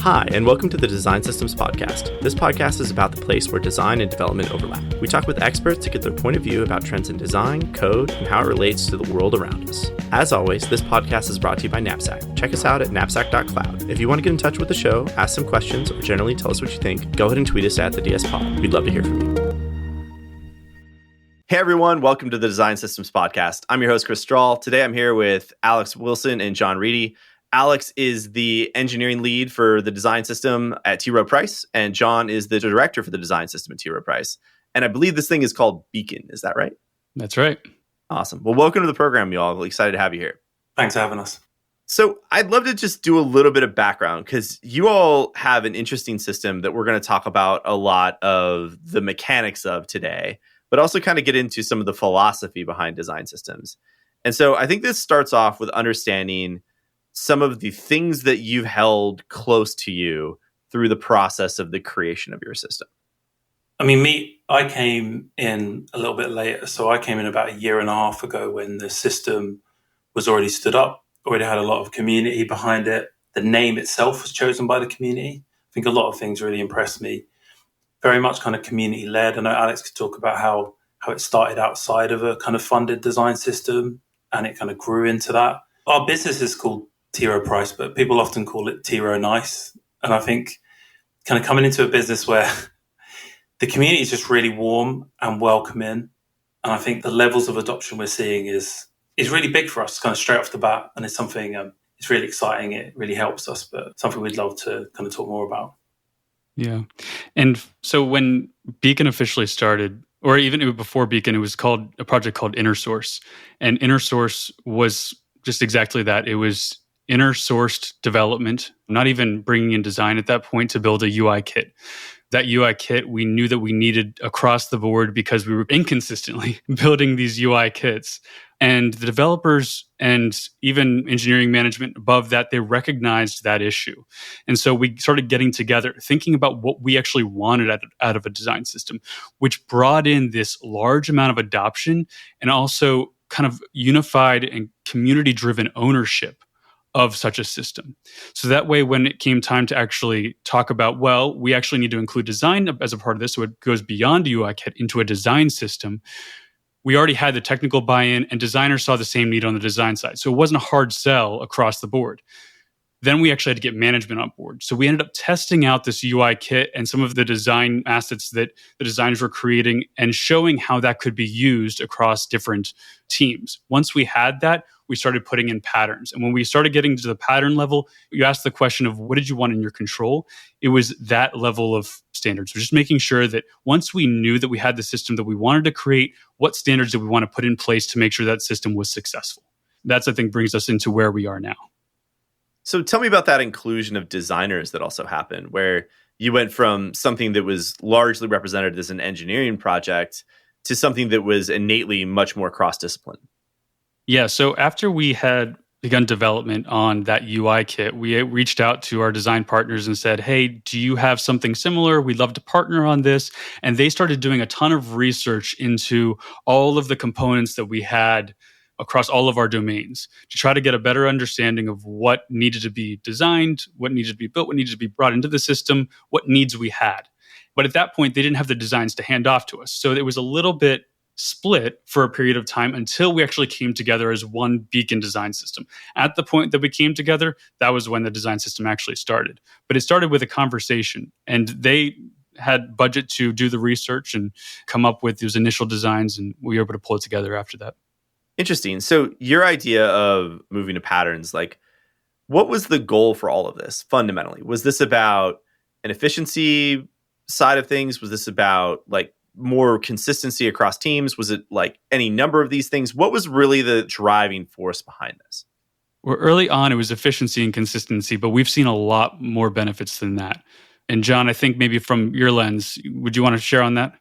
Hi, and welcome to the Design Systems Podcast. This podcast is about the place where design and development overlap. We talk with experts to get their point of view about trends in design, code, and how it relates to the world around us. As always, this podcast is brought to you by Knapsack. Check us out at knapsack.cloud. If you want to get in touch with the show, ask some questions, or generally tell us what you think, go ahead and tweet us at the DS Pod. We'd love to hear from you. Hey everyone, welcome to the Design Systems Podcast. I'm your host, Chris Strahl. Today I'm here with Alex Wilson and John Reidy. Alex is the engineering lead for the design system at Rowe Price, and John is the director for the design system at Rowe Price. And I believe this thing is called Beacon. Is that right? That's right. Awesome. Well, welcome to the program, y'all. We're excited to have you here. Thanks for having us. So I'd love to just do a little bit of background because you all have an interesting system that we're going to talk about a lot of the mechanics of today, but also kind of get into some of the philosophy behind design systems. And so I think this starts off with understanding some of the things that you've held close to you through the process of the creation of your system. I mean, I came in a little bit later. So I came in about a year and a half ago when the system was already stood up, already had a lot of community behind it. The name itself was chosen by the community. I think a lot of things really impressed me. Very much kind of community led. I know Alex could talk about how it started outside of a kind of funded design system and it kind of grew into that. Our business is called Rowe Price, but people often call it Rowe Nice. And I think kind of coming into a business where the community is just really warm and welcoming. And I think the levels of adoption we're seeing is really big for us, kind of straight off the bat. And it's something, it's really exciting. It really helps us, but something we'd love to kind of talk more about. Yeah. And so when Beacon officially started, or even before Beacon, it was called a project called InnerSource. And InnerSource was just exactly that. It was inner-sourced development, not even bringing in design at that point to build a UI kit. That UI kit we knew that we needed across the board because we were inconsistently building these UI kits. And the developers and even engineering management above that, they recognized that issue. And so we started getting together, thinking about what we actually wanted out of a design system, which brought in this large amount of adoption and also kind of unified and community-driven ownership of such a system. So that way, when it came time to actually talk about, well, we actually need to include design as a part of this, so it goes beyond a UI kit into a design system, we already had the technical buy-in and designers saw the same need on the design side. So it wasn't a hard sell across the board. Then we actually had to get management on board. So we ended up testing out this UI kit and some of the design assets that the designers were creating and showing how that could be used across different teams. Once we had that, we started putting in patterns. And when we started getting to the pattern level, you asked the question of what did you want in your control? It was that level of standards. We're just making sure that once we knew that we had the system that we wanted to create, what standards did we want to put in place to make sure that system was successful? That's, I think, brings us into where we are now. So tell me about that inclusion of designers that also happened, where you went from something that was largely represented as an engineering project to something that was innately much more cross-discipline. Yeah, so after we had begun development on that UI kit, we reached out to our design partners and said, hey, do you have something similar? We'd love to partner on this. And they started doing a ton of research into all of the components that we had across all of our domains to try to get a better understanding of what needed to be designed, what needed to be built, what needed to be brought into the system, what needs we had. But at that point, they didn't have the designs to hand off to us. So it was a little bit split for a period of time until we actually came together as one Beacon design system. At the point that we came together, that was when the design system actually started. But it started with a conversation, and they had budget to do the research and come up with those initial designs, and we were able to pull it together after that. Interesting. So your idea of moving to patterns, like what was the goal for all of this fundamentally? Was this about an efficiency side of things? Was this about like more consistency across teams? Was it like any number of these things? What was really the driving force behind this? Well, early on, it was efficiency and consistency, but we've seen a lot more benefits than that. And John, I think maybe from your lens, would you want to share on that?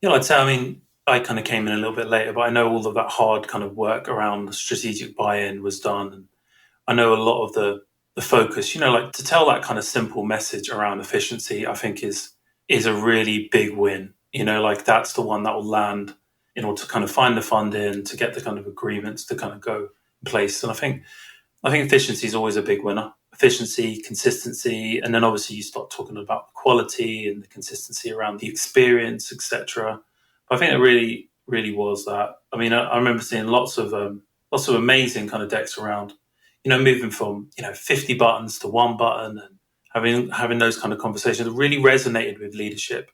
Yeah, I'd say, I kind of came in a little bit later, but I know all of that hard kind of work around the strategic buy-in was done. And I know a lot of the focus, like to tell that kind of simple message around efficiency, I think is a really big win. Like that's the one that will land in order to kind of find the funding, to get the kind of agreements to kind of go in place. And I think efficiency is always a big winner. efficiency, consistency, and then obviously you start talking about the quality and the consistency around the experience, etc. But I think it really, really was that. I mean, I remember seeing lots of amazing kind of decks around, moving from 50 buttons to one button, and having those kind of conversations really resonated with leadership.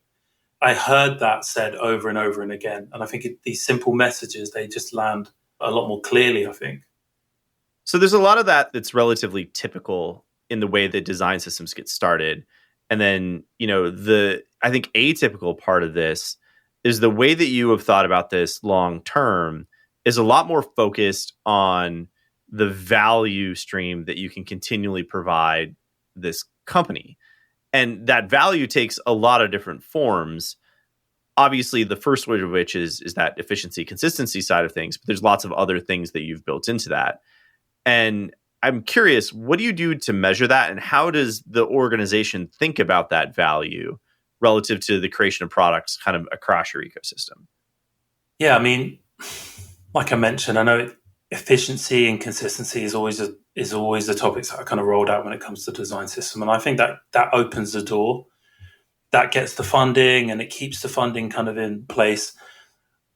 I heard that said over and over and again, and I think these simple messages, they just land a lot more clearly, I think. So there's a lot of that that's relatively typical in the way that design systems get started. And then, I think atypical part of this is the way that you have thought about this long term is a lot more focused on the value stream that you can continually provide this company. And that value takes a lot of different forms. Obviously, the first one of which is that efficiency, consistency side of things, but there's lots of other things that you've built into that. And I'm curious, what do you do to measure that? And how does the organization think about that value relative to the creation of products kind of across your ecosystem? Yeah, I mean, like I mentioned, I know efficiency and consistency is always the topics that I kind of rolled out when it comes to design system. And I think that opens the door. That gets the funding and it keeps the funding kind of in place.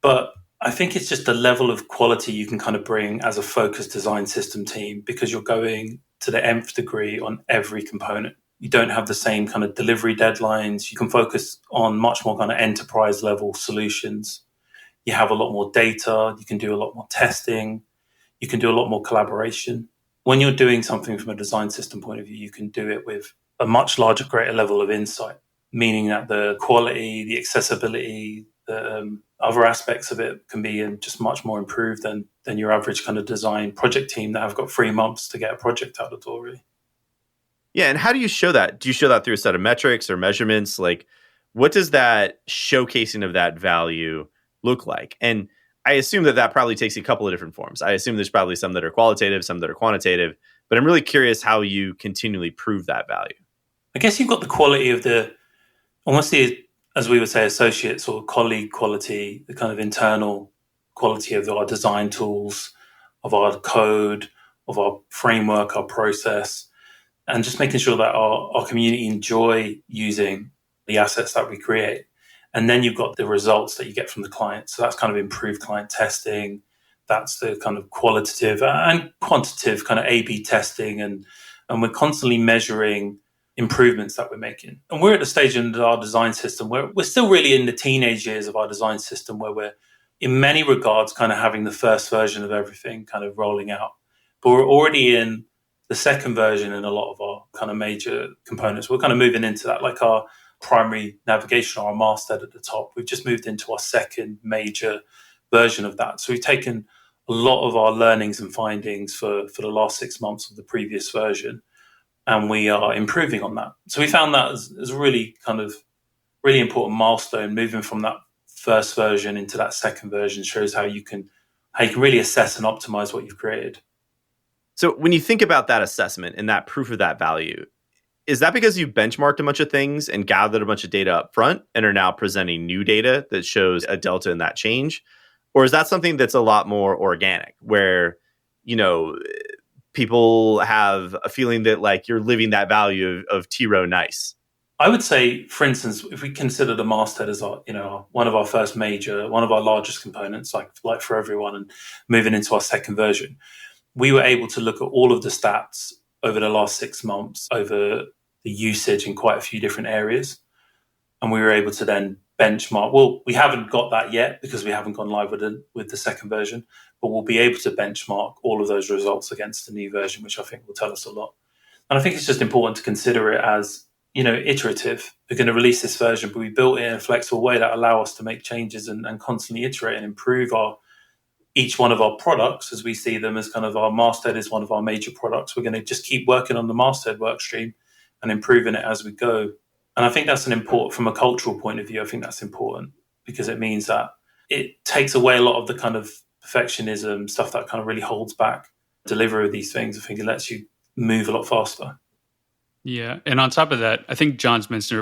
But I think it's just the level of quality you can kind of bring as a focused design system team, because you're going to the nth degree on every component. You don't have the same kind of delivery deadlines. You can focus on much more kind of enterprise level solutions. You have a lot more data. You can do a lot more testing. You can do a lot more collaboration. When you're doing something from a design system point of view, you can do it with a much larger, greater level of insight, meaning that the quality, the accessibility, the other aspects of it can be just much more improved than your average kind of design project team that have got 3 months to get a project out the door, really. Yeah, and how do you show that? Do you show that through a set of metrics or measurements? Like, what does that showcasing of that value look like? And I assume that probably takes a couple of different forms. I assume there's probably some that are qualitative, some that are quantitative, but I'm really curious how you continually prove that value. I guess you've got the quality of almost as we would say, associates or colleague quality, the kind of internal quality of our design tools, of our code, of our framework, our process, and just making sure that our community enjoy using the assets that we create. And then you've got the results that you get from the client. So that's kind of improved client testing. That's the kind of qualitative and quantitative kind of A/B testing. And we're constantly measuring improvements that we're making. And we're at the stage in our design system where we're still really in the teenage years of our design system, where we're in many regards kind of having the first version of everything kind of rolling out. But we're already in the second version in a lot of our kind of major components. We're kind of moving into that, like our primary navigation or our masthead at the top. We've just moved into our second major version of that. So we've taken a lot of our learnings and findings for the last 6 months of the previous version, and we are improving on that. So we found that as a really kind of really important milestone. Moving from that first version into that second version shows how you can really assess and optimize what you've created. So when you think about that assessment and that proof of that value, is that because you benchmarked a bunch of things and gathered a bunch of data up front and are now presenting new data that shows a delta in that change? Or is that something that's a lot more organic, where, people have a feeling that like you're living that value of T-Row nice? I would say, for instance, if we consider the masthead as one of our largest components, like for everyone, and moving into our second version, we were able to look at all of the stats over the last 6 months, over the usage in quite a few different areas. And we were able to then benchmark. Well, we haven't got that yet because we haven't gone live with the second version, but we'll be able to benchmark all of those results against the new version, which I think will tell us a lot. And I think it's just important to consider it as, iterative. We're going to release this version, but we built it in a flexible way that allow us to make changes and constantly iterate and improve each one of our products as we see them as kind of our masthead is one of our major products. We're going to just keep working on the masthead work stream and improving it as we go. And I think that's from a cultural point of view, I think that's important because it means that it takes away a lot of the kind of perfectionism stuff that kind of really holds back delivery of these things. I think it lets you move a lot faster. Yeah. And on top of that, I think John's mentioned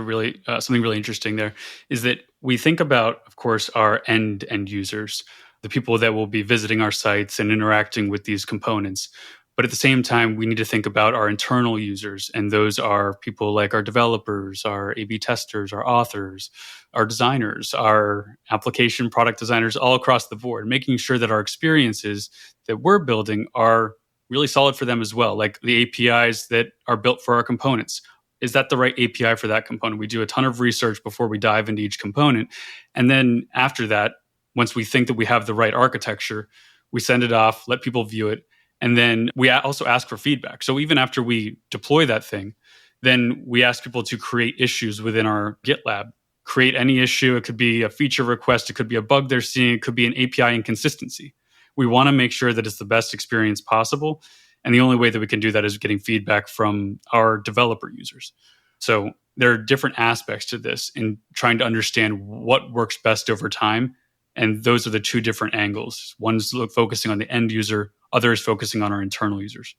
something really interesting there is that we think about, of course, our end users, the people that will be visiting our sites and interacting with these components. But at the same time, we need to think about our internal users. And those are people like our developers, our A/B testers, our authors, our designers, our application product designers, all across the board, making sure that our experiences that we're building are really solid for them as well. Like the APIs that are built for our components. Is that the right API for that component? We do a ton of research before we dive into each component. And then after that, once we think that we have the right architecture, we send it off, let people view it. And then we also ask for feedback. So even after we deploy that thing, then we ask people to create issues within our GitLab. Create any issue. It could be a feature request. It could be a bug they're seeing. It could be an API inconsistency. We want to make sure that it's the best experience possible. And the only way that we can do that is getting feedback from our developer users. So there are different aspects to this in trying to understand what works best over time. And those are the two different angles. One's focusing on the end user, others focusing on our internal users.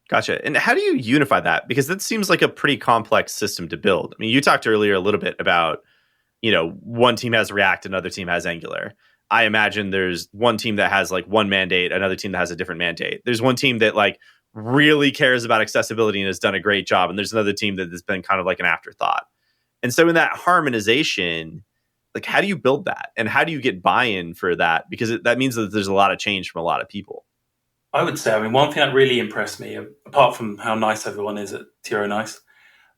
Gotcha. And how do you unify that? Because that seems like a pretty complex system to build. I mean, you talked earlier a little bit about, one team has React, another team has Angular. I imagine there's one team that has like one mandate, another team that has a different mandate. There's one team that like really cares about accessibility and has done a great job. And there's another team that has been kind of like an afterthought. And so in that harmonization, like how do you build that? And how do you get buy-in for that? Because that means that there's a lot of change from a lot of people. I would say, one thing that really impressed me, apart from how nice everyone is at Tiro Nice,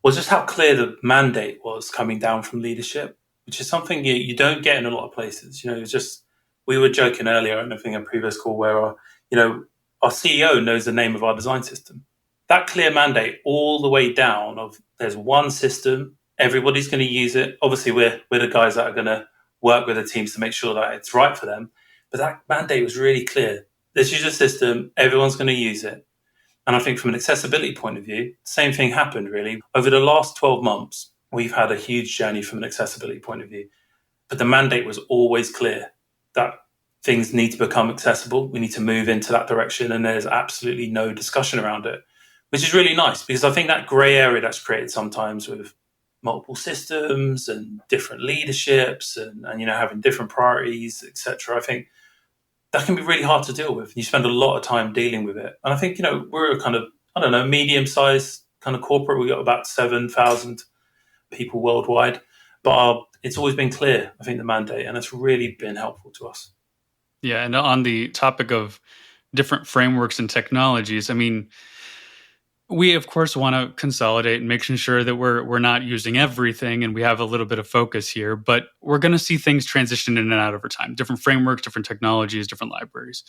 was just how clear the mandate was coming down from leadership, which is something you don't get in a lot of places. It's just, we were joking earlier, I think in a previous call, where our CEO knows the name of our design system. That clear mandate all the way down of there's one system, everybody's going to use it. Obviously, we're the guys that are going to work with the teams to make sure that it's right for them. But that mandate was really clear. Let's use a system, everyone's going to use it. And I think from an accessibility point of view, same thing happened really. Over the last 12 months, we've had a huge journey from an accessibility point of view. But the mandate was always clear that things need to become accessible. We need to move into that direction. And there's absolutely no discussion around it, which is really nice because I think that gray area that's created sometimes with multiple systems and different leaderships and having different priorities, etc. I think that can be really hard to deal with. You spend a lot of time dealing with it. And I think, we're a kind of, medium-sized kind of corporate. We've got about 7,000 people worldwide. But it's always been clear, I think, the mandate, and it's really been helpful to us. Yeah, and on the topic of different frameworks and technologies, we, of course, want to consolidate and making sure that we're not using everything and we have a little bit of focus here, but we're going to see things transition in and out over time, different frameworks, different technologies, different libraries.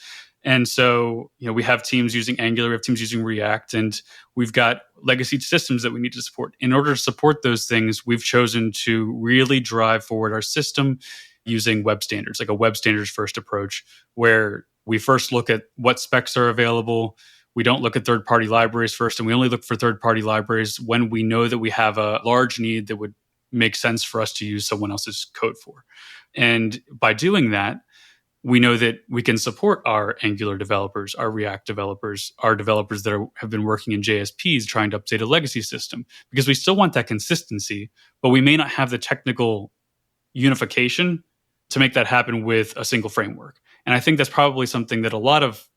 And so, we have teams using Angular, we have teams using React, and we've got legacy systems that we need to support. In order to support those things, we've chosen to really drive forward our system using web standards, like a web standards first approach, where we first look at what specs are available. We don't look at third-party libraries first, and we only look for third-party libraries when we know that we have a large need that would make sense for us to use someone else's code for. And by doing that, we know that we can support our Angular developers, our React developers, our developers that have been working in JSPs trying to update a legacy system, because we still want that consistency, but we may not have the technical unification to make that happen with a single framework. And I think that's probably something that a lot of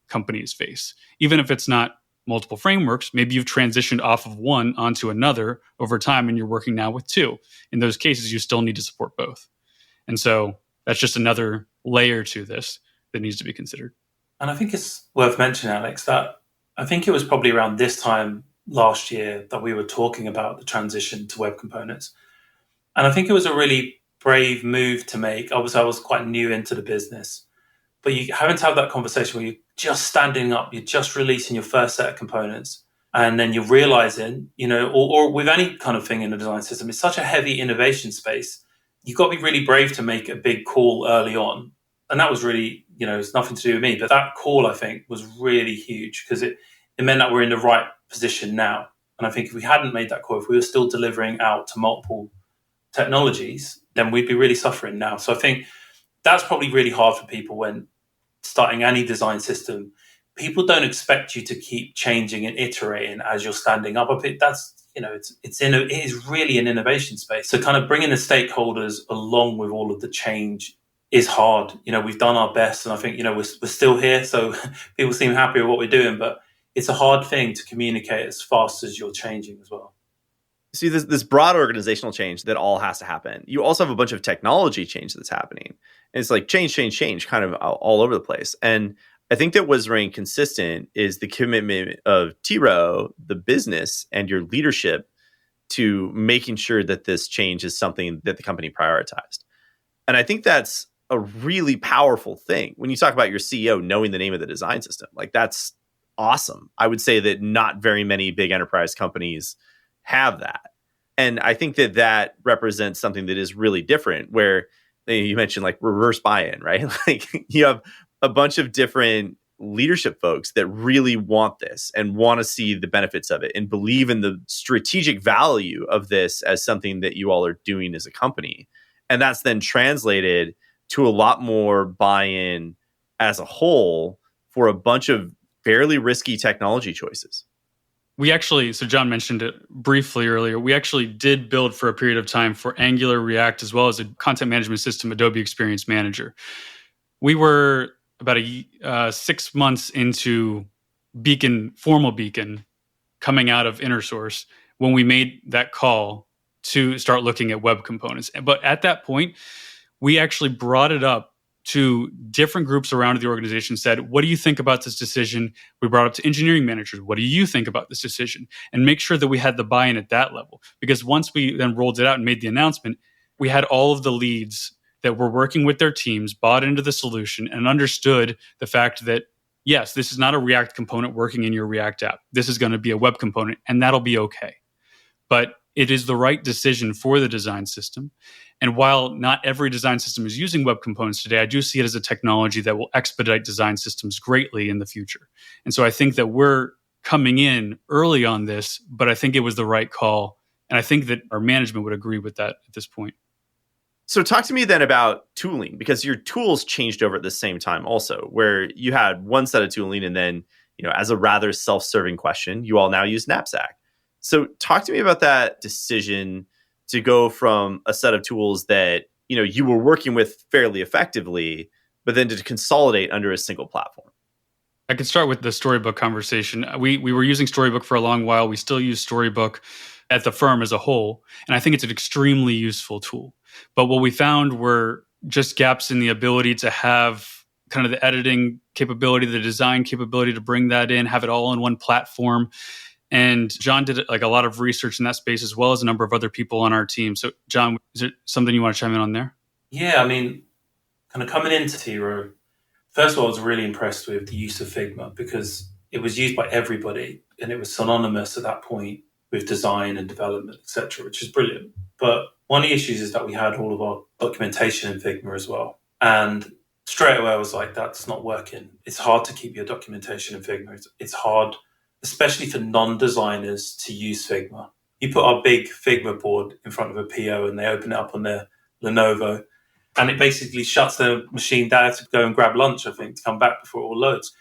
companies face. Even if it's not multiple frameworks, maybe you've transitioned off of one onto another over time and you're working now with two. In those cases, you still need to support both. And so that's just another layer to this that needs to be considered. And I think it's worth mentioning, Alex, that I think it was probably around this time last year that we were talking about the transition to web components. And I think it was a really brave move to make. Obviously, I was quite new into the business. But you having to have that conversation where you're just standing up, you're just releasing your first set of components, and then you're realizing, or with any kind of thing in the design system, it's such a heavy innovation space. You've got to be really brave to make a big call early on. And that was really, it's nothing to do with me. But that call, I think, was really huge because it meant that we're in the right position now. And I think if we hadn't made that call, if we were still delivering out to multiple technologies, then we'd be really suffering now. So I think that's probably really hard for people when starting any design system. People don't expect you to keep changing and iterating as you're standing up. I think that's, it is really an innovation space. So kind of bringing the stakeholders along with all of the change is hard. We've done our best, and I think, we're still here. So people seem happy with what we're doing, but it's a hard thing to communicate as fast as you're changing as well. See, this broad organizational change that all has to happen. You also have a bunch of technology change that's happening. And it's like change, kind of all over the place. And I think that what's remaining consistent is the commitment of T-Rowe, the business, and your leadership to making sure that this change is something that the company prioritized. And I think that's a really powerful thing. When you talk about your CEO knowing the name of the design system, like that's awesome. I would say that not very many big enterprise companies have that. And I think that that represents something that is really different, where you mentioned like reverse buy-in, right? Like you have a bunch of different leadership folks that really want this and want to see the benefits of it and believe in the strategic value of this as something that you all are doing as a company. And that's then translated to a lot more buy-in as a whole for a bunch of fairly risky technology choices. We actually, so John mentioned it briefly earlier, we actually did build for a period of time for Angular, React, as well as a content management system, Adobe Experience Manager. We were about 6 months into formal Beacon, coming out of InnerSource, when we made that call to start looking at web components. But at that point, we actually brought it up to different groups around the organization, said, what do you think about this decision? We brought it up to engineering managers. What do you think about this decision? And make sure that we had the buy-in at that level. Because once we then rolled it out and made the announcement, we had all of the leads that were working with their teams, bought into the solution, and understood the fact that, yes, this is not a React component working in your React app. This is going to be a web component, and that'll be okay. But it is the right decision for the design system. And while not every design system is using web components today, I do see it as a technology that will expedite design systems greatly in the future. And so I think that we're coming in early on this, but I think it was the right call. And I think that our management would agree with that at this point. So talk to me then about tooling, because your tools changed over at the same time also, where you had one set of tooling and then, as a rather self-serving question, you all now use Knapsack. So talk to me about that decision to go from a set of tools that, you were working with fairly effectively, but then to consolidate under a single platform. I could start with the Storybook conversation. We were using Storybook for a long while. We still use Storybook at the firm as a whole. And I think it's an extremely useful tool. But what we found were just gaps in the ability to have kind of the editing capability, the design capability to bring that in, have it all on one platform. And John did like a lot of research in that space, as well as a number of other people on our team. So John, is there something you want to chime in on there? Yeah, I mean, kind of coming into T-Rowe, first of all, I was really impressed with the use of Figma because it was used by everybody and it was synonymous at that point with design and development, etc., which is brilliant. But one of the issues is that we had all of our documentation in Figma as well. And straight away, I was like, that's not working. It's hard to keep your documentation in Figma. It's hard, especially for non-designers, to use Figma. You put our big Figma board in front of a PO and they open it up on their Lenovo and it basically shuts the machine down to go and grab lunch, I think, to come back before it all loads.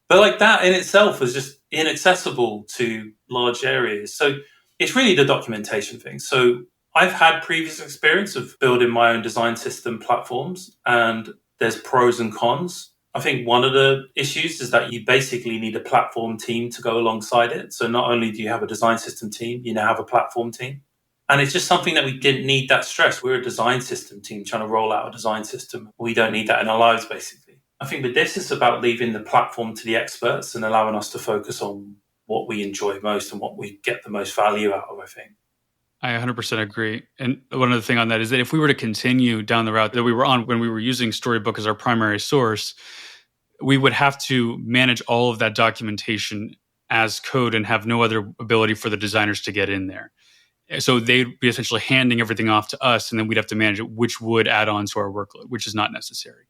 But like that in itself was just inaccessible to large areas. So it's really the documentation thing. So I've had previous experience of building my own design system platforms, and there's pros and cons. I think one of the issues is that you basically need a platform team to go alongside it. So not only do you have a design system team, you now have a platform team. And it's just something that we didn't need that stress. We're a design system team trying to roll out a design system. We don't need that in our lives, basically. I think with this, it's about leaving the platform to the experts and allowing us to focus on what we enjoy most and what we get the most value out of, I think. I 100% agree. And one other thing on that is that if we were to continue down the route that we were on when we were using Storybook as our primary source, we would have to manage all of that documentation as code and have no other ability for the designers to get in there. So they'd be essentially handing everything off to us, and then we'd have to manage it, which would add on to our workload, which is not necessary.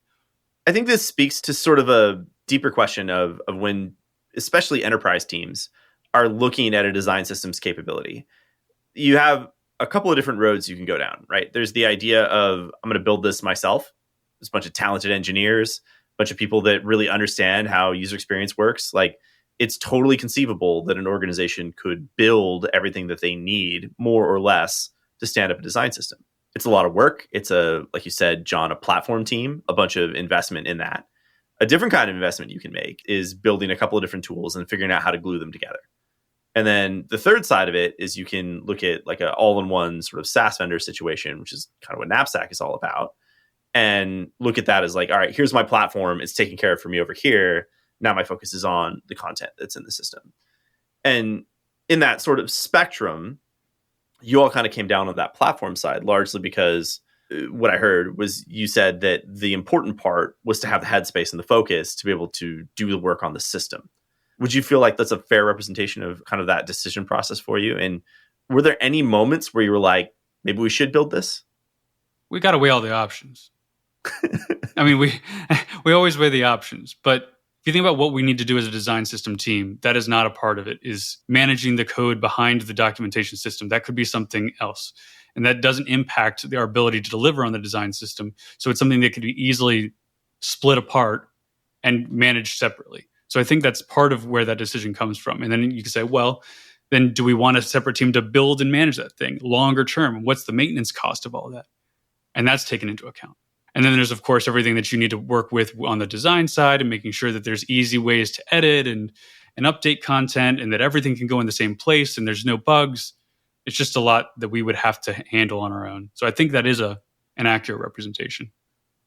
I think this speaks to sort of a deeper question of when, especially enterprise teams, are looking at a design system's capability. You have a couple of different roads you can go down, right? There's the idea of, I'm going to build this myself. There's a bunch of talented engineers, a bunch of people that really understand how user experience works. Like, it's totally conceivable that an organization could build everything that they need, more or less, to stand up a design system. It's a lot of work. It's like you said, John, a platform team, a bunch of investment in that. A different kind of investment you can make is building a couple of different tools and figuring out how to glue them together. And then the third side of it is you can look at like an all-in-one sort of SaaS vendor situation, which is kind of what Knapsack is all about, and look at that as like, all right, here's my platform. It's taking care of for me over here. Now my focus is on the content that's in the system. And in that sort of spectrum, you all kind of came down on that platform side, largely because what I heard was you said that the important part was to have the headspace and the focus to be able to do the work on the system. Would you feel like that's a fair representation of kind of that decision process for you? And were there any moments where you were like, maybe we should build this? We got to weigh all the options. I mean, we always weigh the options, but if you think about what we need to do as a design system team, that is not a part of it, is managing the code behind the documentation system. That could be something else. And that doesn't impact our ability to deliver on the design system. So it's something that could be easily split apart and managed separately. So I think that's part of where that decision comes from. And then you can say, well, then do we want a separate team to build and manage that thing longer term? What's the maintenance cost of all that? And that's taken into account. And then there's, of course, everything that you need to work with on the design side and making sure that there's easy ways to edit and update content and that everything can go in the same place and there's no bugs. It's just a lot that we would have to handle on our own. So I think that is an accurate representation.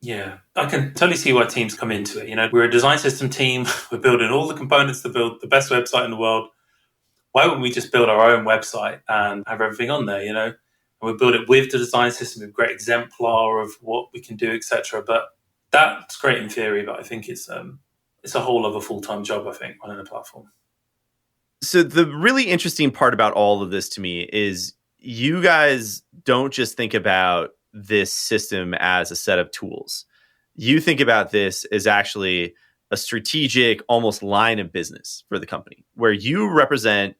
Yeah, I can totally see why teams come into it. You know, we're a design system team. We're building all the components to build the best website in the world. Why wouldn't we just build our own website and have everything on there, you know? And we build it with the design system, with a great exemplar of what we can do, etc. But that's great in theory, but I think it's a whole other full-time job, I think, running a platform. So the really interesting part about all of this to me is you guys don't just think about this system as a set of tools. You think about this as actually a strategic, almost line of business for the company, where you represent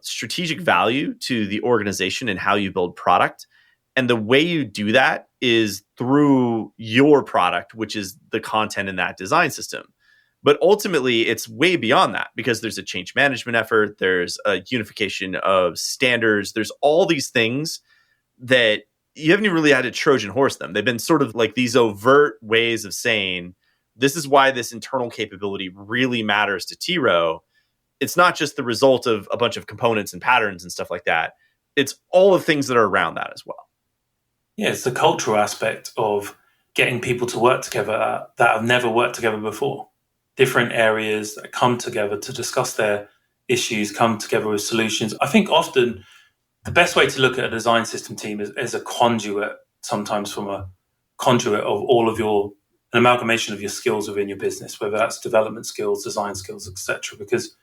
strategic value to the organization and how you build product. And the way you do that is through your product, which is the content in that design system. But ultimately, it's way beyond that because there's a change management effort. There's a unification of standards. There's all these things that you haven't even really had to Trojan horse them. They've been sort of like these overt ways of saying, this is why this internal capability really matters to T-Row. It's not just the result of a bunch of components and patterns and stuff like that. It's all the things that are around that as well. Yeah, it's the cultural aspect of getting people to work together that have never worked together before. Different areas that come together to discuss their issues, come together with solutions. I think often the best way to look at a design system team is as a conduit, sometimes from a conduit of all of an amalgamation of your skills within your business, whether that's development skills, design skills, etc. Because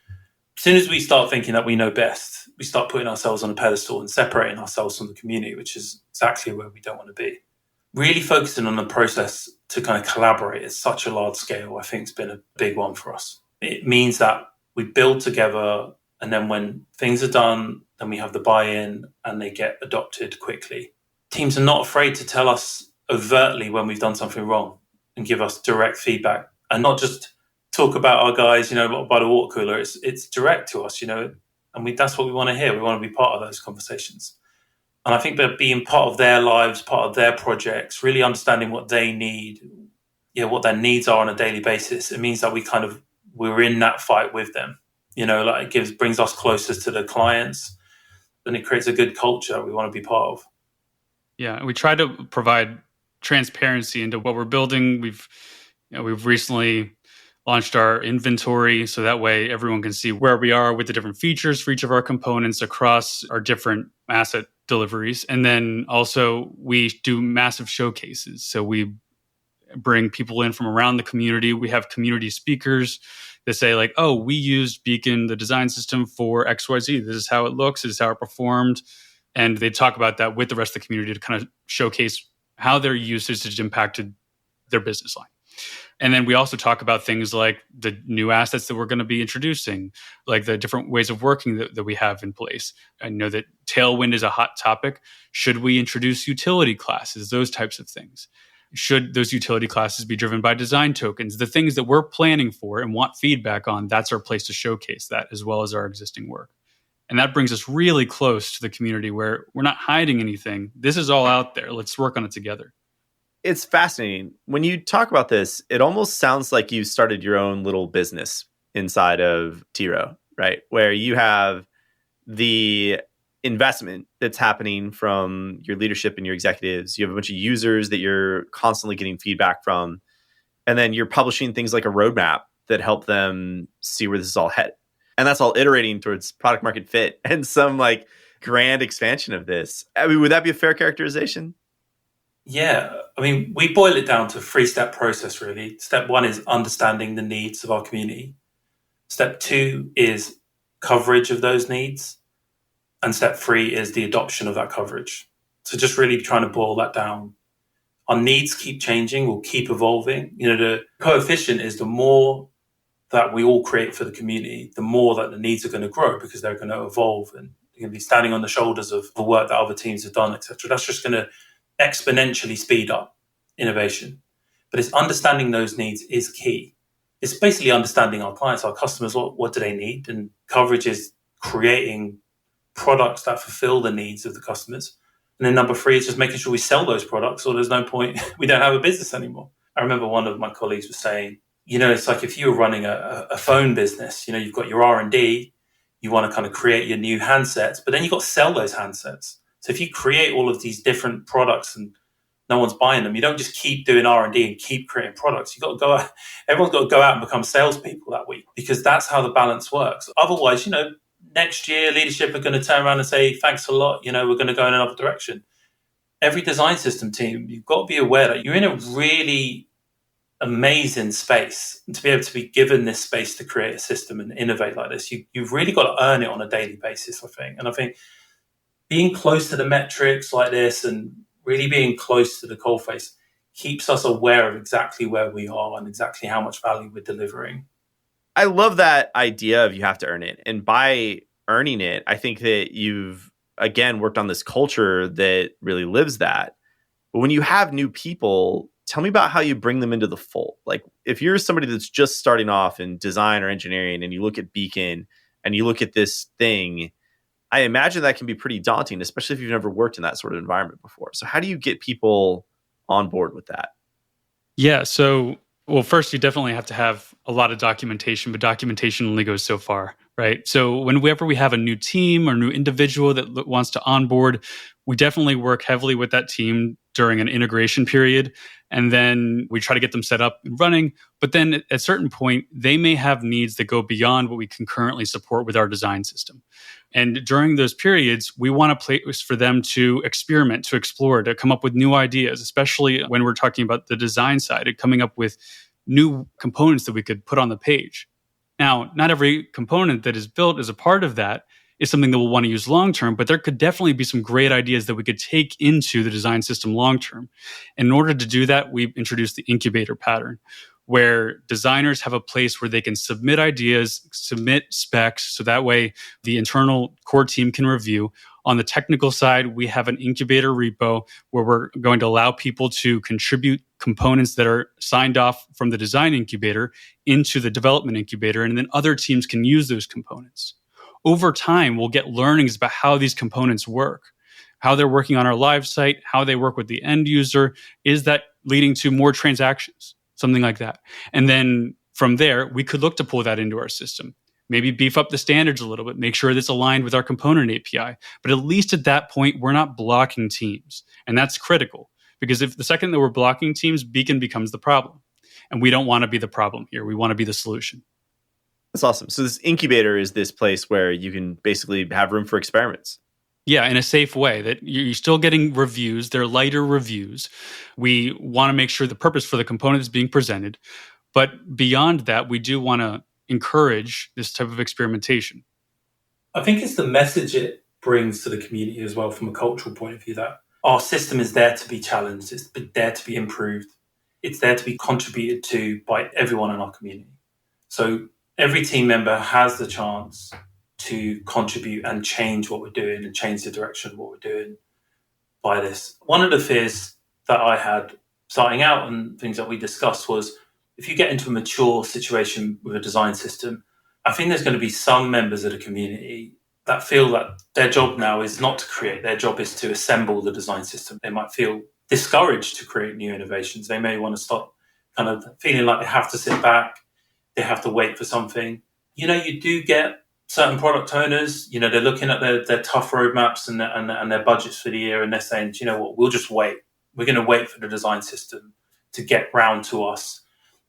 as soon as we start thinking that we know best, we start putting ourselves on a pedestal and separating ourselves from the community, which is exactly where we don't want to be. Really focusing on the process to kind of collaborate at such a large scale, I think has been a big one for us. It means that we build together, and then when things are done, then we have the buy-in and they get adopted quickly. Teams are not afraid to tell us overtly when we've done something wrong and give us direct feedback, and not just talk about our guys, you know, by the water cooler. It's direct to us, you know, and that's what we want to hear. We want to be part of those conversations. And I think that being part of their lives, part of their projects, really understanding what they need, what their needs are on a daily basis, it means that we're in that fight with them. You know, like it brings us closer to the clients, and it creates a good culture we want to be part of. Yeah, we try to provide transparency into what we're building. We've recently launched our inventory, so that way everyone can see where we are with the different features for each of our components across our different asset deliveries. And then also we do massive showcases. So we bring people in from around the community. We have community speakers that say like, oh, we used Beacon, the design system, for XYZ. This is how it looks. This is how it performed. And they talk about that with the rest of the community to kind of showcase how their usage has impacted their business line. And then we also talk about things like the new assets that we're going to be introducing, like the different ways of working that we have in place. I know that Tailwind is a hot topic. Should we introduce utility classes, those types of things? Should those utility classes be driven by design tokens? The things that we're planning for and want feedback on, that's our place to showcase that as well as our existing work. And that brings us really close to the community where we're not hiding anything. This is all out there. Let's work on it together. It's fascinating. When you talk about this, it almost sounds like you started your own little business inside of T-Rowe, right? Where you have the investment that's happening from your leadership and your executives. You have a bunch of users that you're constantly getting feedback from. And then you're publishing things like a roadmap that help them see where this is all headed. And that's all iterating towards product market fit and some like grand expansion of this. I mean, would that be a fair characterization? Yeah. I mean, we boil it down to a 3-step process, really. Step 1 is understanding the needs of our community. Step 2 is coverage of those needs. And step 3 is the adoption of that coverage. So just really trying to boil that down. Our needs keep changing, will keep evolving. The coefficient is the more that we all create for the community, the more that the needs are going to grow because they're going to evolve and they're going to be standing on the shoulders of the work that other teams have done, etc. That's just going to exponentially speed up innovation. But it's understanding those needs is key. It's basically understanding our clients, our customers, what do they need? And coverage is creating products that fulfill the needs of the customers. And then number 3 is just making sure we sell those products or there's no point, we don't have a business anymore. I remember one of my colleagues was saying, it's like if you were running a phone business, you've got your R&D, you want to kind of create your new handsets, but then you've got to sell those handsets. So if you create all of these different products and no one's buying them, you don't just keep doing R&D and keep creating products. You've got to go out, everyone's got to go out and become salespeople that week because that's how the balance works. Otherwise, next year leadership are going to turn around and say, thanks a lot, we're going to go in another direction. Every design system team, you've got to be aware that you're in a really amazing space. And to be able to be given this space to create a system and innovate like this, you've really got to earn it on a daily basis, I think. And I think being close to the metrics like this and really being close to the coalface keeps us aware of exactly where we are and exactly how much value we're delivering. I love that idea of you have to earn it. And by earning it, I think that you've, again, worked on this culture that really lives that. But when you have new people, tell me about how you bring them into the fold. Like if you're somebody that's just starting off in design or engineering and you look at Beacon and you look at this thing, I imagine that can be pretty daunting, especially if you've never worked in that sort of environment before. So how do you get people on board with that? Yeah. So, first, you definitely have to have a lot of documentation, but documentation only goes so far, right? So whenever we have a new team or new individual that wants to onboard, we definitely work heavily with that team during an integration period. And then we try to get them set up and running. But then at a certain point, they may have needs that go beyond what we can currently support with our design system. And during those periods, we want a place for them to experiment, to explore, to come up with new ideas, especially when we're talking about the design side and coming up with new components that we could put on the page. Now, not every component that is built as a part of that is something that we'll want to use long-term, but there could definitely be some great ideas that we could take into the design system long-term. And in order to do that, we've introduced the incubator pattern, where designers have a place where they can submit ideas, submit specs, so that way the internal core team can review. On the technical side, we have an incubator repo where we're going to allow people to contribute components that are signed off from the design incubator into the development incubator, and then other teams can use those components. Over time, we'll get learnings about how these components work, how they're working on our live site, how they work with the end user. Is that leading to more transactions? Something like that. And then from there, we could look to pull that into our system. Maybe beef up the standards a little bit, make sure that's aligned with our component API. But at least at that point, we're not blocking teams. And that's critical because if the second that we're blocking teams, Beacon becomes the problem. And we don't want to be the problem here. We want to be the solution. That's awesome. So this incubator is this place where you can basically have room for experiments. Yeah, in a safe way, that you're still getting reviews. They're lighter reviews. We want to make sure the purpose for the component is being presented. But beyond that, we do want to encourage this type of experimentation. I think it's the message it brings to the community as well from a cultural point of view that our system is there to be challenged. It's there to be improved. It's there to be contributed to by everyone in our community. So every team member has the chance to contribute and change what we're doing and change the direction of what we're doing by this. One of the fears that I had starting out and things that we discussed was if you get into a mature situation with a design system, I think there's going to be some members of the community that feel that their job now is not to create, their job is to assemble the design system. They might feel discouraged to create new innovations. They may want to stop kind of feeling like they have to sit back, they have to wait for something. You do get certain product owners, they're looking at their tough roadmaps and their budgets for the year, and they're saying, do you know what, we'll just wait. We're going to wait for the design system to get round to us,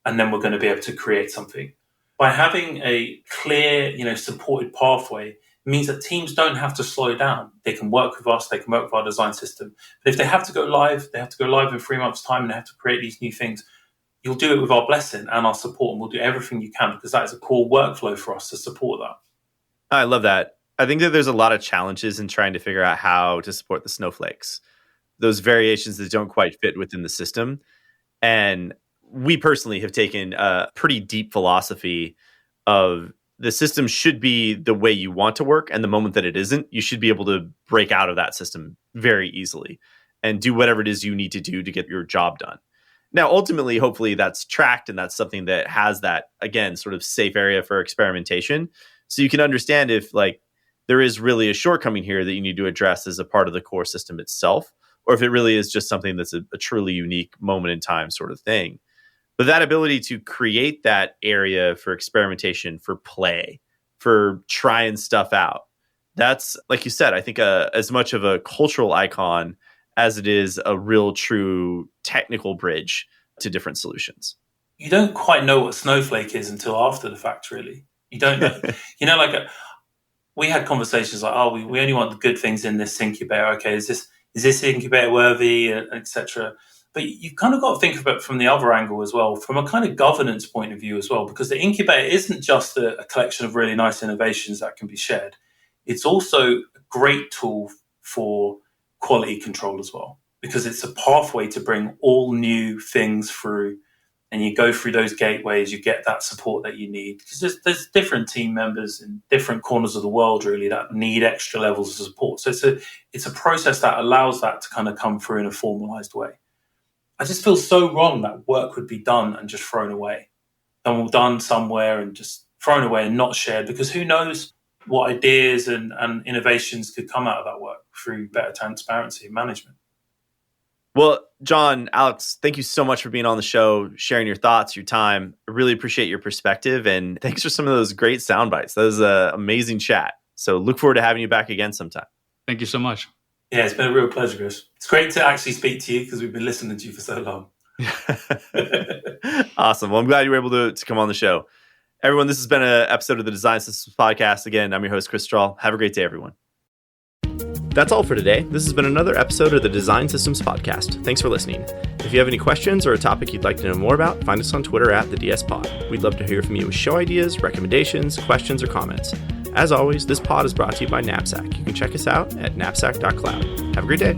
and then we're going to be able to create something. By having a clear, supported pathway, means that teams don't have to slow down. They can work with us, they can work with our design system. But if they have to go live, they have to go live in 3 months' time and they have to create these new things. You'll do it with our blessing and our support, and we'll do everything you can, because that is a core workflow for us to support that. I love that. I think that there's a lot of challenges in trying to figure out how to support the snowflakes, those variations that don't quite fit within the system. And we personally have taken a pretty deep philosophy of the system should be the way you want to work. And the moment that it isn't, you should be able to break out of that system very easily and do whatever it is you need to do to get your job done. Now, ultimately, hopefully that's tracked, and that's something that has that, again, sort of safe area for experimentation. So you can understand if there is really a shortcoming here that you need to address as a part of the core system itself, or if it really is just something that's a truly unique moment in time sort of thing. But that ability to create that area for experimentation, for play, for trying stuff out, that's, like you said, I think as much of a cultural icon as it is a real true technical bridge to different solutions. You don't quite know what Snowflake is until after the fact, really. You don't know. We had conversations like, we only want the good things in this incubator. Okay, is this incubator worthy, etc. But you've kind of got to think of it from the other angle as well, from a kind of governance point of view as well, because the incubator isn't just a collection of really nice innovations that can be shared. It's also a great tool for quality control as well, because it's a pathway to bring all new things through, and you go through those gateways, you get that support that you need, because there's different team members in different corners of the world really that need extra levels of support. So it's a process that allows that to kind of come through in a formalized way. I just feel so wrong that work would be done and just thrown away, done somewhere and just thrown away and not shared, because who knows what ideas and innovations could come out of that work through better transparency and management. Well, John, Alex, thank you so much for being on the show, sharing your thoughts, your time. I really appreciate your perspective, and thanks for some of those great sound bites. That was an amazing chat. So look forward to having you back again sometime. Thank you so much. Yeah, it's been a real pleasure, Chris. It's great to actually speak to you because we've been listening to you for so long. Awesome. Well, I'm glad you were able to come on the show. Everyone, this has been an episode of the Design Systems Podcast. Again, I'm your host, Chris Strahl. Have a great day, everyone. That's all for today. This has been another episode of the Design Systems Podcast. Thanks for listening. If you have any questions or a topic you'd like to know more about, find us on Twitter @TheDSPod. We'd love to hear from you with show ideas, recommendations, questions, or comments. As always, this pod is brought to you by Knapsack. You can check us out at knapsack.cloud. Have a great day.